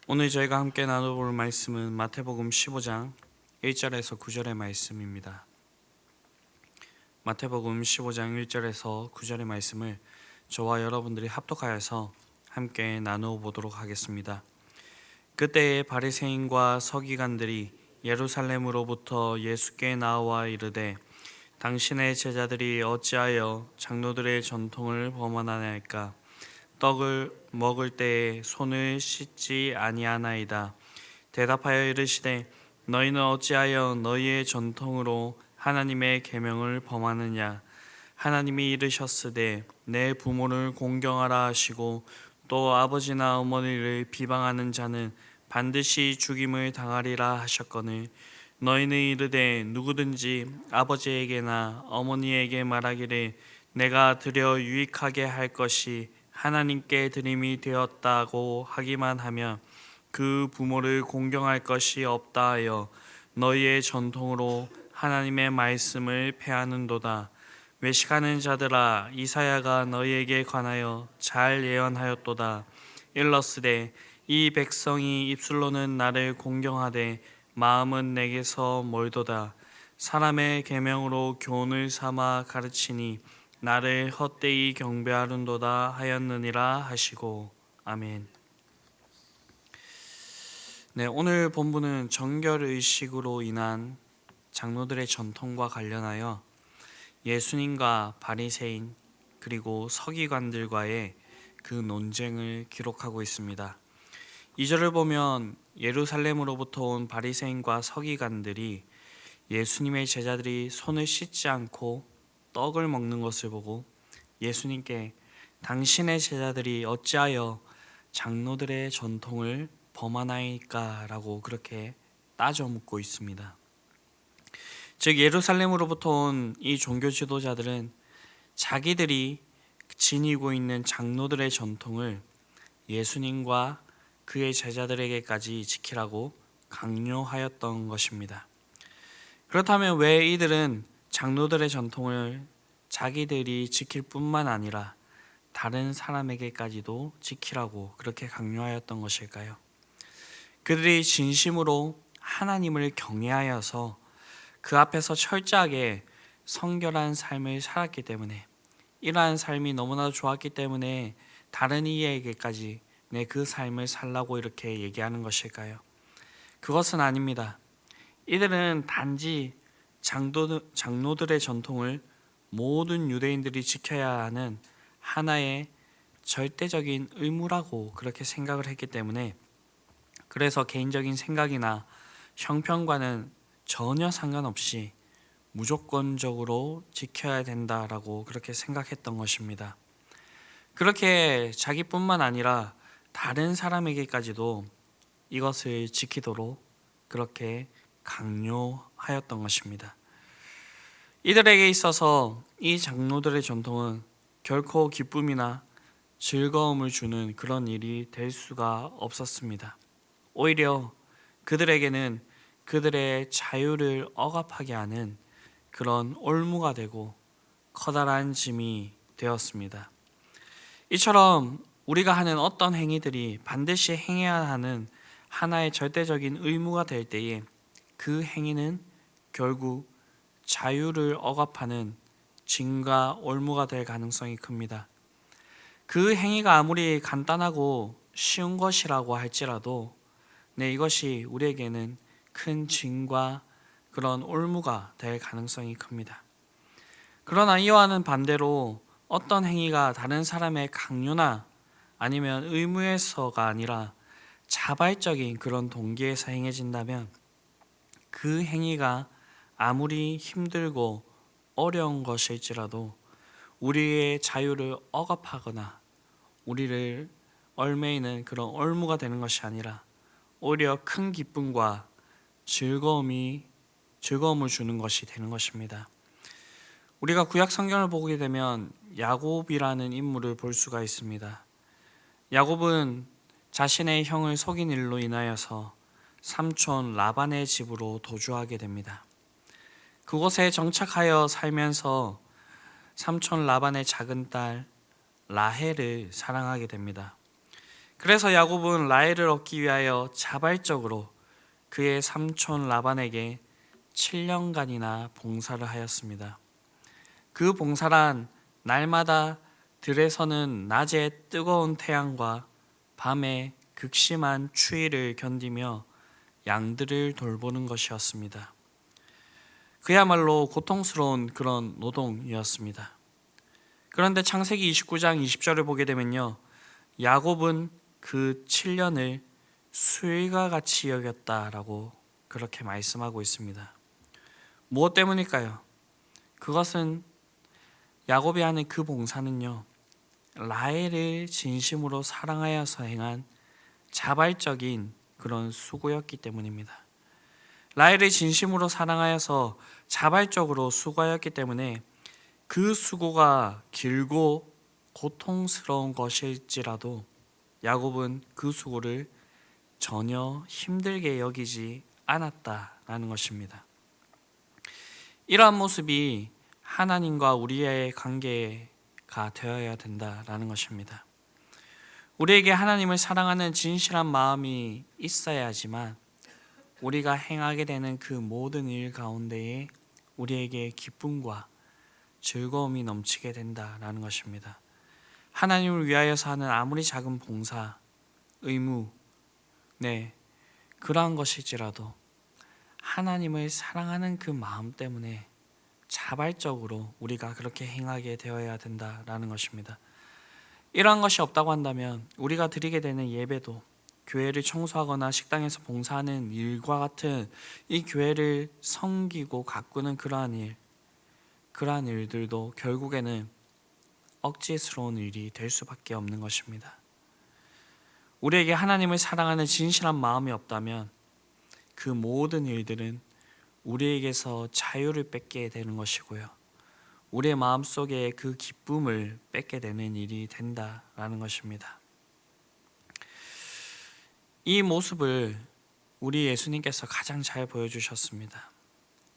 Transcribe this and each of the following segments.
오늘 저희가 함께 나눠볼 말씀은 마태복음 15장 1절에서 9절의 말씀입니다. 마태복음 15장 1절에서 9절의 말씀을 저와 여러분들이 합독하여서 함께 나누어 보도록 하겠습니다. 그때에 바리새인과 서기관들이 예루살렘으로부터 예수께 나와 이르되 당신의 제자들이 어찌하여 장로들의 전통을 범하나이까? 떡을 먹을 때에 손을 씻지 아니하나이다. 대답하여 이르시되 너희는 어찌하여 너희의 전통으로 하나님의 계명을 범하느냐? 하나님이 이르셨으되 내 부모를 공경하라 하시고 또 아버지나 어머니를 비방하는 자는 반드시 죽임을 당하리라 하셨거늘 너희는 이르되 누구든지 아버지에게나 어머니에게 말하기를 내가 드려 유익하게 할 것이 하나님께 드림이 되었다고 하기만 하면 그 부모를 공경할 것이 없다 하여 너희의 전통으로 하나님의 말씀을 폐하는도다. 외식하는 자들아, 이사야가 너희에게 관하여 잘 예언하였도다. 일러스되 이 백성이 입술로는 나를 공경하되 마음은 내게서 멀도다. 사람의 계명으로 교훈을 삼아 가르치니 나를 헛되이 경배하는도다 하였느니라 하시고. 아멘. 네, 오늘 본문은 정결의식으로 인한 장로들의 전통과 관련하여 예수님과 바리새인 그리고 서기관들과의 그 논쟁을 기록하고 있습니다. 2절을 보면 예루살렘으로부터 온 바리새인과 서기관들이 예수님의 제자들이 손을 씻지 않고 떡을 먹는 것을 보고 예수님께 당신의 제자들이 어찌하여 장로들의 전통을 범하나이까? 라고 그렇게 따져 묻고 있습니다. 즉 예루살렘으로부터 온 이 종교 지도자들은 자기들이 지니고 있는 장로들의 전통을 예수님과 그의 제자들에게까지 지키라고 강요하였던 것입니다. 그렇다면 왜 이들은 장로들의 전통을 자기들이 지킬 뿐만 아니라 다른 사람에게까지도 지키라고 그렇게 강요하였던 것일까요? 그들이 진심으로 하나님을 경외하여서 그 앞에서 철저하게 성결한 삶을 살았기 때문에, 이러한 삶이 너무나도 좋았기 때문에 다른 이에게까지 내 그 삶을 살라고 이렇게 얘기하는 것일까요? 그것은 아닙니다. 이들은 단지 장로들의 전통을 모든 유대인들이 지켜야 하는 하나의 절대적인 의무라고 그렇게 생각을 했기 때문에, 그래서 개인적인 생각이나 형편과는 전혀 상관없이 무조건적으로 지켜야 된다라고 그렇게 생각했던 것입니다. 그렇게 자기뿐만 아니라 다른 사람에게까지도 이것을 지키도록 그렇게 강요하였던 것입니다. 이들에게 있어서 이 장로들의 전통은 결코 기쁨이나 즐거움을 주는 그런 일이 될 수가 없었습니다. 오히려 그들에게는 그들의 자유를 억압하게 하는 그런 올무가 되고 커다란 짐이 되었습니다. 이처럼 우리가 하는 어떤 행위들이 반드시 행해야 하는 하나의 절대적인 의무가 될 때에 그 행위는 결국 자유를 억압하는 짐과 올무가 될 가능성이 큽니다. 그 행위가 아무리 간단하고 쉬운 것이라고 할지라도 이것이 우리에게는 큰 짐과 그런 올무가 될 가능성이 큽니다. 그러나 이와는 반대로 어떤 행위가 다른 사람의 강요나 아니면 의무에서가 아니라 자발적인 그런 동기에서 행해진다면 그 행위가 아무리 힘들고 어려운 것일지라도 우리의 자유를 억압하거나 우리를 얽매이는 그런 올무가 되는 것이 아니라 오히려 큰 기쁨과 즐거움을 주는 것이 되는 것입니다. 우리가 구약 성경을 보게 되면 야곱이라는 인물을 볼 수가 있습니다. 야곱은 자신의 형을 속인 일로 인하여서 삼촌 라반의 집으로 도주하게 됩니다. 그곳에 정착하여 살면서 삼촌 라반의 작은 딸 라헬을 사랑하게 됩니다. 그래서 야곱은 라헬을 얻기 위하여 자발적으로 그의 삼촌 라반에게 7년간이나 봉사를 하였습니다. 그 봉사란 날마다 들에서는 낮에 뜨거운 태양과 밤에 극심한 추위를 견디며 양들을 돌보는 것이었습니다. 그야말로 고통스러운 그런 노동이었습니다. 그런데 창세기 29장 20절을 보게 되면요, 야곱은 그 7년을 수일과 같이 여겼다라고 그렇게 말씀하고 있습니다. 무엇 때문일까요? 그것은 야곱이 하는 그 봉사는요, 라헬을 진심으로 사랑하여서 행한 자발적인 그런 수고였기 때문입니다. 라헬을 진심으로 사랑하여서 자발적으로 수고하였기 때문에 그 수고가 길고 고통스러운 것일지라도 야곱은 그 수고를 전혀 힘들게 여기지 않았다라는 것입니다. 이러한 모습이 하나님과 우리의 관계가 되어야 된다라는 것입니다. 우리에게 하나님을 사랑하는 진실한 마음이 있어야지만 우리가 행하게 되는 그 모든 일 가운데에 우리에게 기쁨과 즐거움이 넘치게 된다라는 것입니다. 하나님을 위하여서 하는 아무리 작은 봉사, 의무, 그러한 것일지라도 하나님을 사랑하는 그 마음 때문에 자발적으로 우리가 그렇게 행하게 되어야 된다라는 것입니다. 이러한 것이 없다고 한다면 우리가 드리게 되는 예배도, 교회를 청소하거나 식당에서 봉사하는 일과 같은 이 교회를 섬기고 가꾸는 그러한 일들도 결국에는 억지스러운 일이 될 수밖에 없는 것입니다. 우리에게 하나님을 사랑하는 진실한 마음이 없다면 그 모든 일들은 우리에게서 자유를 뺏게 되는 것이고요, 우리의 마음속에 그 기쁨을 뺏게 되는 일이 된다라는 것입니다. 이 모습을 우리 예수님께서 가장 잘 보여주셨습니다.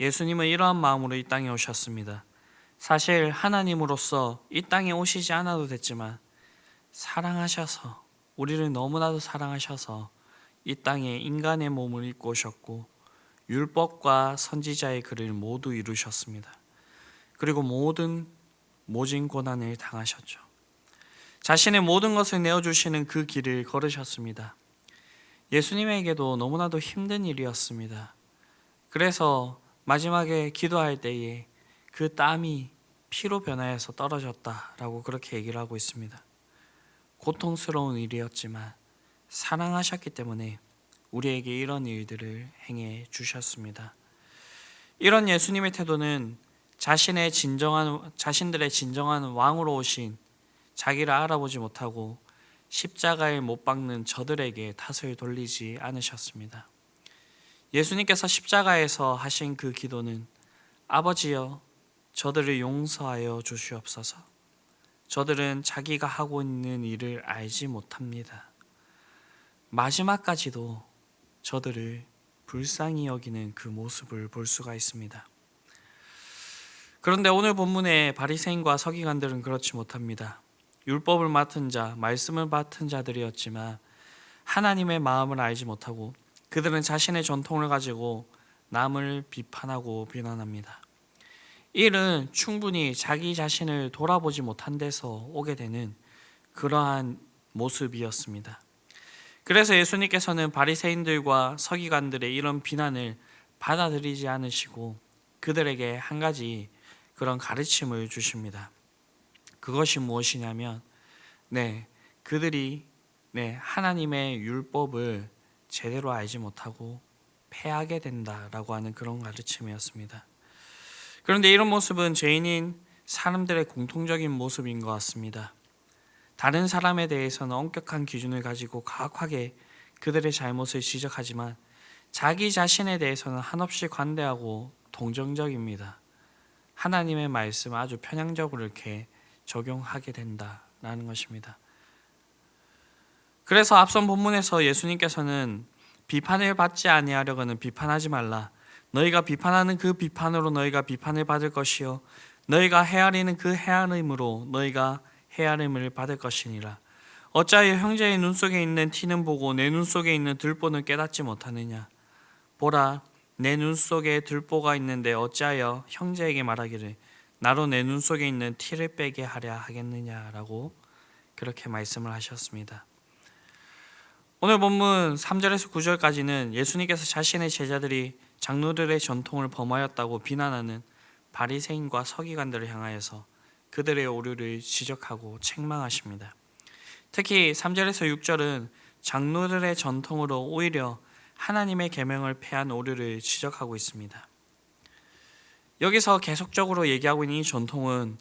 예수님은 이러한 마음으로 이 땅에 오셨습니다. 사실 하나님으로서 이 땅에 오시지 않아도 됐지만 사랑하셔서, 우리를 너무나도 사랑하셔서 이 땅에 인간의 몸을 입고 오셨고 율법과 선지자의 글을 모두 이루셨습니다. 그리고 모진 고난을 당하셨죠. 자신의 모든 것을 내어주시는 그 길을 걸으셨습니다. 예수님에게도 너무나도 힘든 일이었습니다. 그래서 마지막에 기도할 때에 그 땀이 피로 변하여서 떨어졌다라고 그렇게 얘기를 하고 있습니다. 고통스러운 일이었지만 사랑하셨기 때문에 우리에게 이런 일들을 행해 주셨습니다. 이런 예수님의 태도는 자신들의 진정한 왕으로 오신 자기를 알아보지 못하고 십자가에 못 박는 저들에게 탓을 돌리지 않으셨습니다. 예수님께서 십자가에서 하신 그 기도는 아버지여, 저들을 용서하여 주시옵소서. 저들은 자기가 하고 있는 일을 알지 못합니다. 마지막까지도 저들을 불쌍히 여기는 그 모습을 볼 수가 있습니다. 그런데 오늘 본문의 바리새인과 서기관들은 그렇지 못합니다. 율법을 맡은 자, 말씀을 맡은 자들이었지만 하나님의 마음을 알지 못하고 그들은 자신의 전통을 가지고 남을 비판하고 비난합니다. 이 일은 충분히 자기 자신을 돌아보지 못한 데서 오게 되는 그러한 모습이었습니다. 그래서 예수님께서는 바리새인들과 서기관들의 이런 비난을 받아들이지 않으시고 그들에게 한 가지 그런 가르침을 주십니다. 그것이 무엇이냐면 그들이 하나님의 율법을 제대로 알지 못하고 패하게 된다라고 하는 그런 가르침이었습니다. 그런데 이런 모습은 죄인인 사람들의 공통적인 모습인 것 같습니다. 다른 사람에 대해서는 엄격한 기준을 가지고 가혹하게 그들의 잘못을 지적하지만 자기 자신에 대해서는 한없이 관대하고 동정적입니다. 하나님의 말씀을 아주 편향적으로 이렇게 적용하게 된다라는 것입니다. 그래서 앞선 본문에서 예수님께서는 비판을 받지 아니하려거는 비판하지 말라. 너희가 비판하는 그 비판으로 너희가 비판을 받을 것이요 너희가 헤아리는 그 헤아림으로 너희가 헤아림을 받을 것이니라. 어찌하여 형제의 눈 속에 있는 티는 보고 내 눈 속에 있는 들보는 깨닫지 못하느냐? 보라, 내 눈 속에 들보가 있는데 어찌하여 형제에게 말하기를 나로 내 눈 속에 있는 티를 빼게 하려 하겠느냐라고 그렇게 말씀을 하셨습니다. 오늘 본문 3절에서 9절까지는 예수님께서 자신의 제자들이 장로들의 전통을 범하였다고 비난하는 바리새인과 서기관들을 향하여서 그들의 오류를 지적하고 책망하십니다. 특히 3절에서 6절은 장로들의 전통으로 오히려 하나님의 계명을 폐한 오류를 지적하고 있습니다. 여기서 계속적으로 얘기하고 있는 이 전통은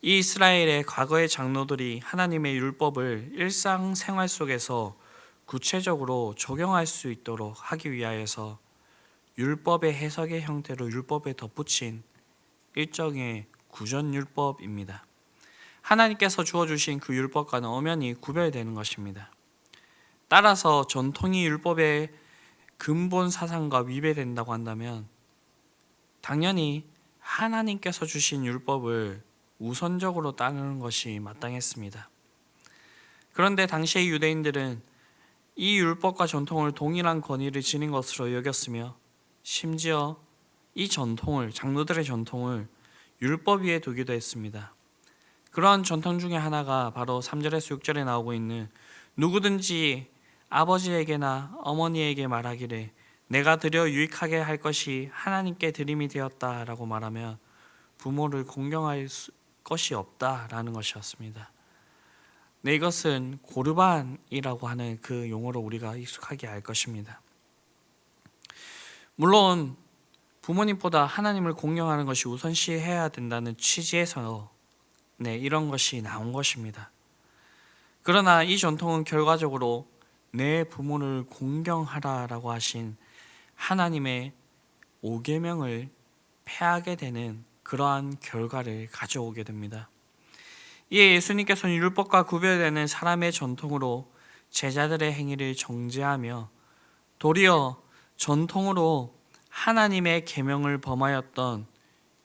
이 이스라엘의 과거의 장로들이 하나님의 율법을 일상생활 속에서 구체적으로 적용할 수 있도록 하기 위하여서 율법의 해석의 형태로 율법에 덧붙인 일종의 구전율법입니다. 하나님께서 주어주신 그 율법과는 엄연히 구별되는 것입니다. 따라서 전통이 율법의 근본 사상과 위배된다고 한다면 당연히 하나님께서 주신 율법을 우선적으로 따르는 것이 마땅했습니다. 그런데 당시의 유대인들은 이 율법과 전통을 동일한 권위를 지닌 것으로 여겼으며 심지어 이 전통을, 장로들의 전통을 율법 위에 두기도 했습니다. 그러한 전통 중에 하나가 바로 3절에서 6절에 나오고 있는 누구든지 아버지에게나 어머니에게 말하기를 내가 드려 유익하게 할 것이 하나님께 드림이 되었다라고 말하면 부모를 공경할 것이 없다라는 것이었습니다. 네, 이것은 고르반이라고 하는 그 용어로 우리가 익숙하게 알 것입니다. 물론 부모님보다 하나님을 공경하는 것이 우선시해야 된다는 취지에서 이런 것이 나온 것입니다. 그러나 이 전통은 결과적으로 내 부모를 공경하라라고 하신 하나님의 5계명을 폐하게 되는 그러한 결과를 가져오게 됩니다. 이에 예수님께서는 율법과 구별되는 사람의 전통으로 제자들의 행위를 정죄하며 도리어 전통으로 하나님의 계명을 범하였던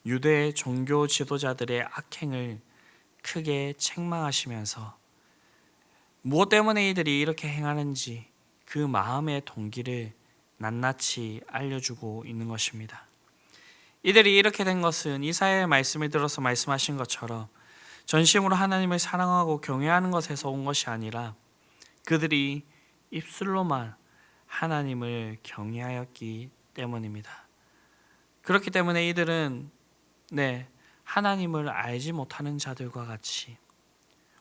유대 종교 지도자들의 악행을 크게 책망하시면서 무엇 때문에 이들이 이렇게 행하는지 그 마음의 동기를 낱낱이 알려주고 있는 것입니다. 이들이 이렇게 된 것은 이사야의 말씀을 들어서 말씀하신 것처럼 전심으로 하나님을 사랑하고 경외하는 것에서 온 것이 아니라 그들이 입술로만 하나님을 경외하였기 때문입니다. 그렇기 때문에 이들은 하나님을 알지 못하는 자들과 같이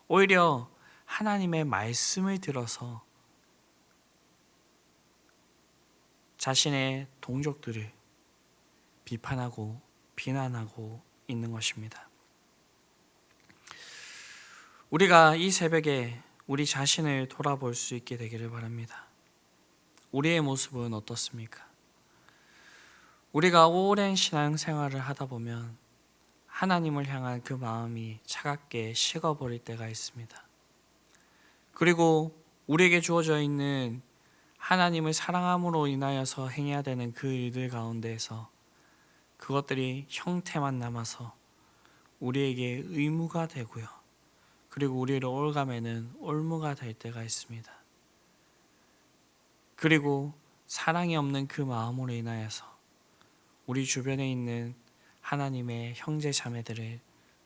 오히려 하나님의 말씀을 들어서 자신의 동족들을 비판하고 비난하고 있는 것입니다. 우리가 이 새벽에 우리 자신을 돌아볼 수 있게 되기를 바랍니다. 우리의 모습은 어떻습니까? 우리가 오랜 신앙생활을 하다 보면 하나님을 향한 그 마음이 차갑게 식어버릴 때가 있습니다. 그리고 우리에게 주어져 있는 하나님을 사랑함으로 인하여서 행해야 되는 그 일들 가운데에서 그것들이 형태만 남아서 우리에게 의무가 되고요. 그리고 우리를 올가매는 올무가 될 때가 있습니다. 그리고 사랑이 없는 그 마음으로 인하여서 우리 주변에 있는 하나님의 형제 자매들을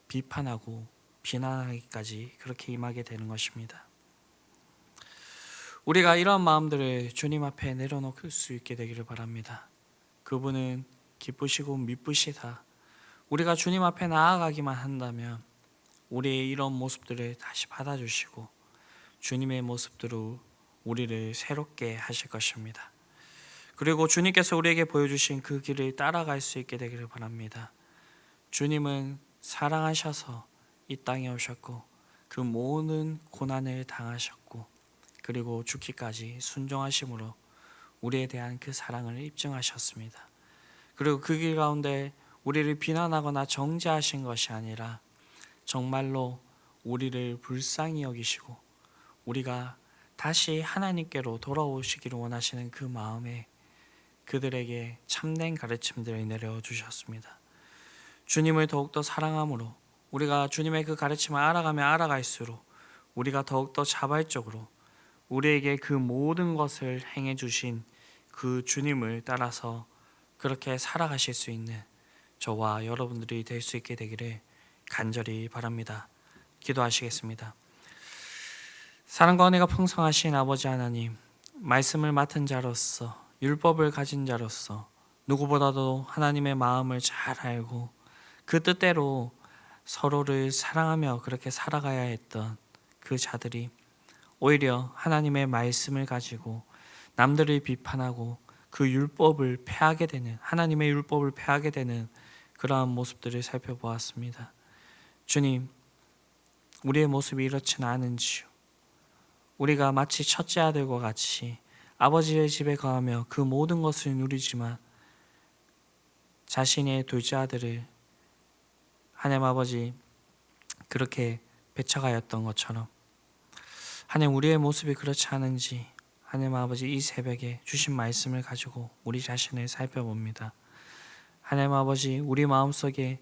비판하고 비난하기까지 그렇게 임하게 되는 것입니다. 우리가 이런 마음들을 주님 앞에 내려놓을 수 있게 되기를 바랍니다. 그분은 기쁘시고 미쁘시다. 우리가 주님 앞에 나아가기만 한다면 우리의 이런 모습들을 다시 받아주시고 주님의 모습대로 우리를 새롭게 하실 것입니다. 그리고 주님께서 우리에게 보여주신 그 길을 따라갈 수 있게 되기를 바랍니다. 주님은 사랑하셔서 이 땅에 오셨고 그 모든 고난을 당하셨고 그리고 죽기까지 순종하심으로 우리에 대한 그 사랑을 입증하셨습니다. 그리고 그 길 가운데 우리를 비난하거나 정죄하신 것이 아니라 정말로 우리를 불쌍히 여기시고 우리가 다시 하나님께로 돌아오시기를 원하시는 그 마음에 그들에게 참된 가르침들을 내려주셨습니다. 주님을 더욱더 사랑함으로 우리가 주님의 그 가르침을 알아가면 알아갈수록 우리가 더욱더 자발적으로 우리에게 그 모든 것을 행해 주신 그 주님을 따라서 그렇게 살아가실 수 있는 저와 여러분들이 될 수 있게 되기를 간절히 바랍니다. 기도하시겠습니다. 사랑과 은혜가 풍성하신 아버지 하나님, 말씀을 맡은 자로서, 율법을 가진 자로서 누구보다도 하나님의 마음을 잘 알고 그 뜻대로 서로를 사랑하며 그렇게 살아가야 했던 그 자들이 오히려 하나님의 말씀을 가지고 남들을 비판하고 그 율법을 폐하게 되는, 하나님의 율법을 폐하게 되는 그러한 모습들을 살펴보았습니다. 주님, 우리의 모습이 이렇지는 않은지요. 우리가 마치 첫째 아들과 같이 아버지의 집에 가며 그 모든 것을 누리지만 자신의 둘째 아들을 하나님 아버지 그렇게 배척하였던 것처럼 하나님, 우리의 모습이 그렇지 않은지 하나님 아버지 이 새벽에 주신 말씀을 가지고 우리 자신을 살펴봅니다. 하나님 아버지, 우리 마음속에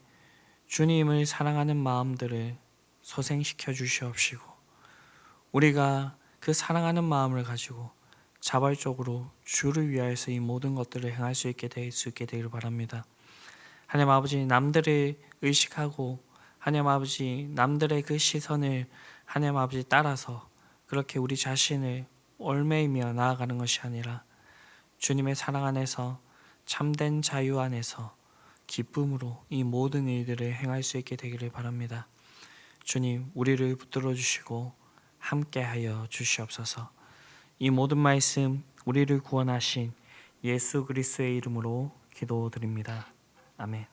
주님을 사랑하는 마음들을 소생시켜 주시옵시고 우리가 그 사랑하는 마음을 가지고 자발적으로 주를 위하여서 이 모든 것들을 행할 수 있게 되기를 바랍니다. 하나님 아버지, 남들을 의식하고 하나님 아버지 남들의 그 시선을 하나님 아버지 따라서 그렇게 우리 자신을 얽매이며 나아가는 것이 아니라 주님의 사랑 안에서 참된 자유 안에서 기쁨으로 이 모든 일들을 행할 수 있게 되기를 바랍니다. 주님, 우리를 붙들어 주시고 함께하여 주시옵소서. 이 모든 말씀 우리를 구원하신 예수 그리스도의 이름으로 기도드립니다. 아멘.